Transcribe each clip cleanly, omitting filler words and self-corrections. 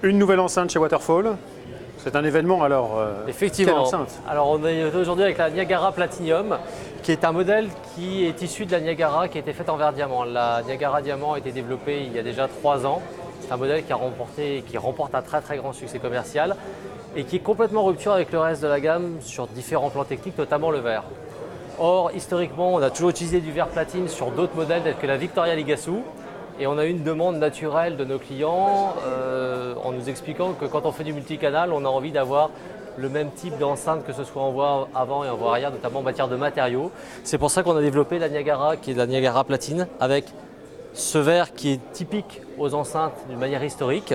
Une nouvelle enceinte chez Waterfall. C'est un événement alors. Effectivement. Quelle enceinte? Alors on est aujourd'hui avec la Niagara Platinum, qui est un modèle qui est issu de la Niagara qui a été faite en verre diamant. La Niagara Diamant a été développée il y a déjà 3 ans. C'est un modèle qui remporte un très grand succès commercial et qui est complètement en rupture avec le reste de la gamme sur différents plans techniques, notamment le verre. Or, historiquement, on a toujours utilisé du verre platine sur d'autres modèles tels que la Victoria Legacy. Et on a eu une demande naturelle de nos clients en nous expliquant que quand on fait du multicanal, on a envie d'avoir le même type d'enceinte, que ce soit en voie avant et en voie arrière, notamment en matière de matériaux. C'est pour ça qu'on a développé la Niagara, qui est la Niagara Platine, avec ce verre qui est typique aux enceintes d'une manière historique.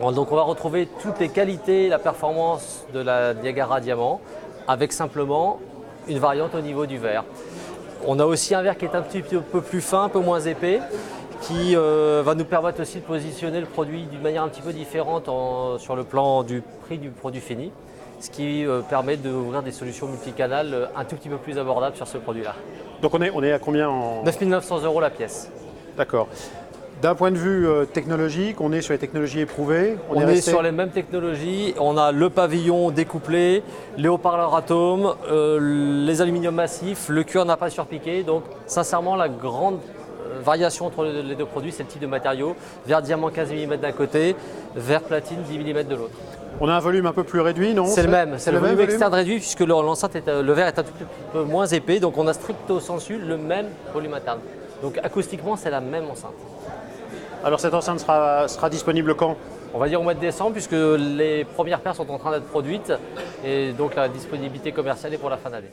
Donc on va retrouver toutes les qualités et la performance de la Niagara Diamant, avec simplement une variante au niveau du verre. On a aussi un verre qui est un petit peu plus fin, un peu moins épais, qui va nous permettre aussi de positionner le produit d'une manière un petit peu différente sur le plan du prix du produit fini, ce qui permet d'ouvrir des solutions multicanales un tout petit peu plus abordables sur ce produit-là. Donc on est à combien en… 9 900 € la pièce. D'accord. D'un point de vue technologique, on est sur les technologies éprouvées. On est sur les mêmes technologies. On a le pavillon découplé, les haut-parleurs atomes, les aluminiums massifs, le cuir n'a pas surpiqué. Donc sincèrement, la grande variation entre les deux produits, c'est le type de matériau. Verre diamant 15 mm d'un côté, verre platine 10 mm de l'autre. On a un volume un peu plus réduit, non? C'est le même, c'est le volume volume externe réduit puisque le verre est un tout petit peu moins épais. Donc on a stricto sensu le même volume interne. Donc acoustiquement, c'est la même enceinte. Alors cette enceinte sera disponible quand? On va dire au mois de décembre puisque les premières paires sont en train d'être produites et donc la disponibilité commerciale est pour la fin d'année.